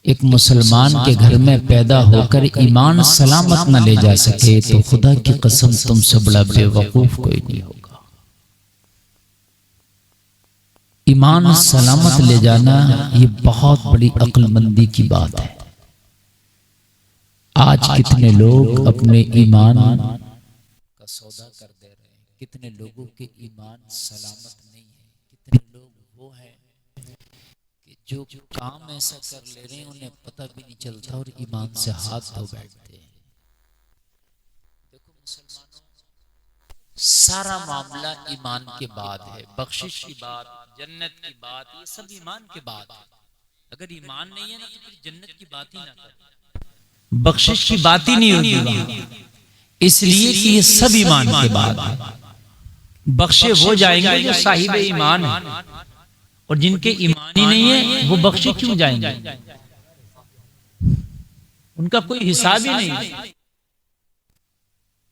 एक मुसलमान के घर में पैदा होकर ईमान सलामत न ले जा सके तो खुदा की कसम तुमसे बड़ा बेवकूफ कोई नहीं होगा। ईमान सलामत ले जाना ये बहुत बड़ी अक्लमंदी की बात है। आज कितने लोग अपने ईमान का सौदा कर दे रहे हैं, कितने लोगों के ईमान सलामत नहीं है, कितने लोग वो हैं कि जो काम ऐसा कर ले रहे हैं उन्हें पता भी नहीं चलता और ईमान से हाथ धो बैठते हैं। देखो मुसलमानों, सारा मामला ईमान के बाद है। बख्शिश की बात, जन्नत की बात, ये सब ईमान के बाद है। अगर ईमान नहीं है ना तो फिर जन्नत की बात ही ना करें, बख्शिश की बात ही नहीं होगी, इसलिए कि ये सब ईमान के बाद है। बख्शे वो जाएंगे जो साहिब ईमान है, और जिनके ईमान ही नहीं है वो बख्शे क्यों जाएंगे? उनका कोई हिसाब ही नहीं।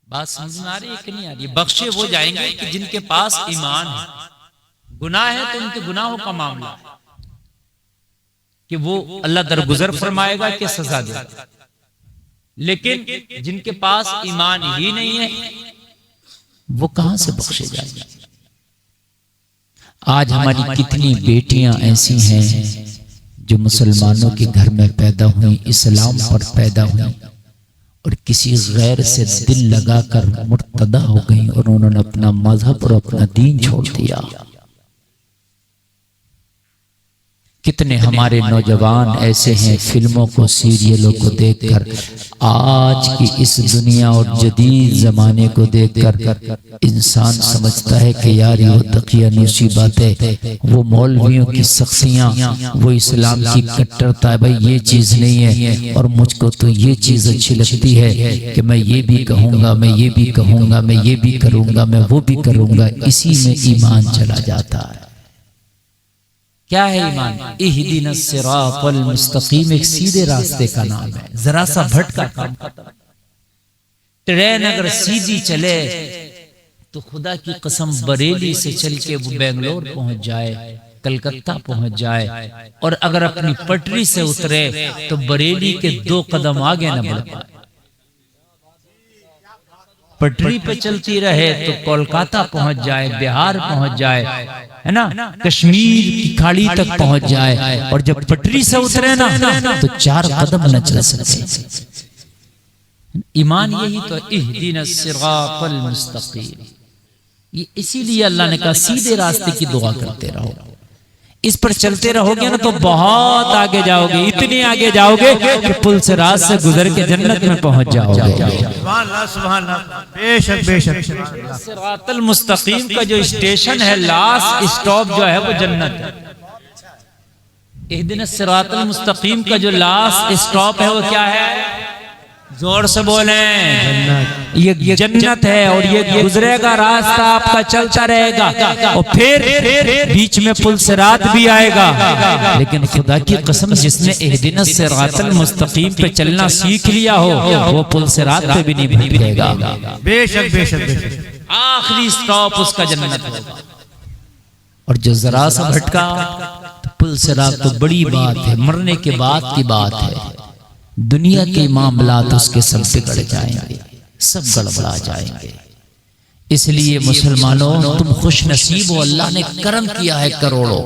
बात समझ में आ रही है कि नहीं आ रही? बख्शे वो जाएंगे कि जिनके पास ईमान है। गुनाह है तो उनके गुनाहों का मामला है कि वो अल्लाह दरगुजर फरमाएगा कि सजा देगा। लेकिन जिनके पास ईमान ही नहीं है वो कहां से बख्शे जाएंगे? आज हमारी कितनी बेटियां ऐसी हैं जो मुसलमानों के घर में पैदा हुई, इस्लाम पर पैदा हुई, और किसी गैर से दिल लगाकर मुर्तदा हो गई और उन्होंने अपना मजहब और अपना दीन छोड़ दिया। कितने हमारे नौजवान ऐसे हैं फिल्मों को, सीरियलों को देखकर, आज की इस दुनिया और जदीद जमाने को देखकर इंसान समझता है कि यार ये दकियानूसी बातें, वो मौलवियों की सख्सियां, वो इस्लाम की कट्टरता है, भाई ये चीज नहीं है और मुझको तो ये चीज अच्छी लगती है कि मैं ये भी कहूंगा, मैं ये भी कहूंगा, मैं ये भी करूंगा, मैं वो भी करूंगा। इसी में ईमान चला जाता है। क्या है ईमान? इहदिनस सिरातल मुस्तकीम, एक सीधे रास्ते का नाम है। जरा सा भटका काम खत्म। ट्रेन अगर सीधी चले तो खुदा की कसम बरेली से चल के वो बेंगलोर पहुंच जाए, कलकत्ता पहुंच जाए, और अगर अपनी पटरी से उतरे तो बरेली के 2 कदम आगे न बढ़ पाए। पटरी पे चलती रहे तो कोलकाता पहुंच जाए, बिहार पहुंच जाए, है ना, कश्मीर की खाड़ी तक पहुंच जाए, और जब पटरी से उतरे ना तो 4 कदम न चल सके। ईमान यही तो, इहदिनस सिरातल मुस्तकीम। ये इसीलिए अल्लाह ने कहा सीधे रास्ते की दुआ करते रहो। इस पर चलते रहोगे ना तो बहुत आगे जाओगे, इतने आगे जाओगे कि पुल से रात से गुजर के जन्नत में पहुंच जाओगे। सुभान अल्लाह, सुभान अल्लाह, बेशक बेशक। सिरातल मुस्तकीम का जो स्टेशन है, लास्ट स्टॉप जो है वो जन्नत है। इहदिनस सिरातल मुस्तकीम का जो लास्ट स्टॉप है वो क्या है? जोर से बोले, ये जन्नत है। और ये गुजरेगा रास्ता आपका चलता रहेगा, और फिर बीच में पुल सिरात भी आएगा। लेकिन खुदा की कसम, जिसने इहदिनस सिरातल मुस्तकीम पे चलना सीख लिया हो वो पुल सिरात पे भी नहीं भटकेगा। बेशक बेशक बेशक। आखिरी स्टॉप उसका जन्नत होगा। और जो जरा सा भटका तो पुल सिरात तो बड़ी बात है, मरने के बाद की बात है। दुनिया के मामलात उसके सब बिगड़ जाएंगे, सब गड़बड़ा जाएंगे। इसलिए मुसलमानों, तुम खुश नसीब हो, अल्लाह ने करम किया है करोड़ों।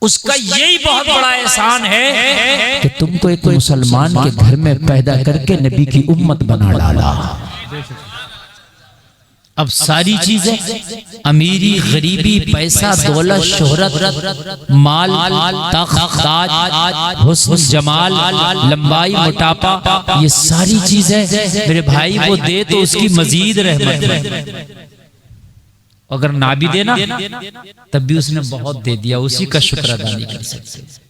उसका यही बहुत बड़ा एहसान है कि तुमको एक मुसलमान के घर में पैदा करके नबी की उम्मत बना डाला। अब सारी चीजें, अमीरी, गरीबी, पैसा, दौलत, शोहरत, माल, तख्त, ताज, हुस्न, जमाल, लंबाई, मोटापा, ये सारी चीजें मेरे भाई वो दे तो उसकी मजीद रहमत है। अगर ना भी देना तब भी उसने बहुत दे दिया, उसी का शुक्र अदा नहीं कर सकते।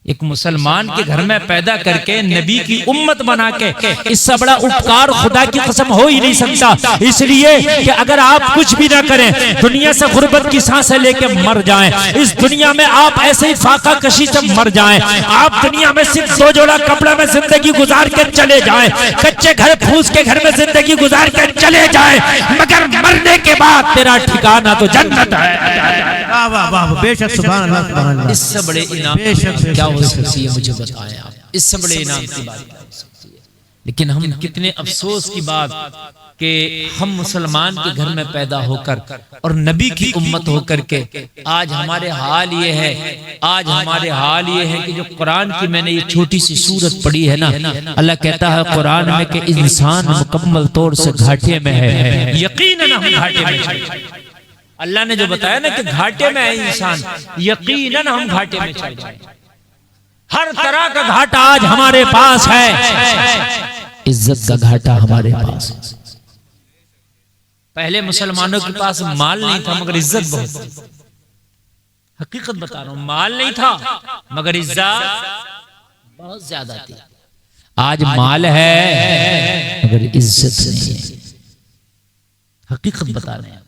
एक मुसलमान के घर में पैदा करके नबी की उम्मत बना के, इससे बड़ा उपकार खुदा की कसम हो ही नहीं सकता। इसलिए कि अगर आप कुछ भी ना करें, दुनिया से गुर्बत की सांसें लेके मर जाएं, इस दुनिया में आप ऐसे ही फाका कशी से मर जाएं, आप दुनिया में सिर्फ 2 जोड़ा कपड़ा में जिंदगी गुजार कर चले जाएं, कच्चे घर फूस के घर में जिंदगी गुजार कर चले जाएं, मगर मरने के बाद तेरा ठिकाना तो जन्नत है। वाह वाह वाह, बेशक, सुभान अल्लाह, सुभान अल्लाह। इससे बड़े इनाम क्या हो सकती है मुझे बताएं आप, इससे बड़े इनाम की बात क्या हो सकती है। लेकिन हम कितने अफसोस की बात कि हम मुसलमान के घर में पैदा होकर और नबी की उम्मत होकर के आज हमारे हाल ये है, आज हमारे हाल ये है कि जो कुरान की मैंने ये छोटी सी सूरत पढ़ी है ना, अल्लाह कहता है कुरान में कि इंसान मुकम्मल तौर से घाटे में है, यकीनन हम घाटे में हैं। अल्लाह ने जो बताया ना कि घाटे में है इंसान, यकीनन हम घाटे में चल रहे हैं। हर तरह का घाटा आज हमारे पास है, इज्जत का घाटा हमारे पास है। पहले मुसलमानों के पास माल नहीं था मगर इज्जत बहुत थी। हकीकत बता रहा हूं, माल नहीं था मगर इज्जत बहुत ज्यादा थी। आज माल है मगर इज्जत नहीं है। हकीकत बता रहे हैं।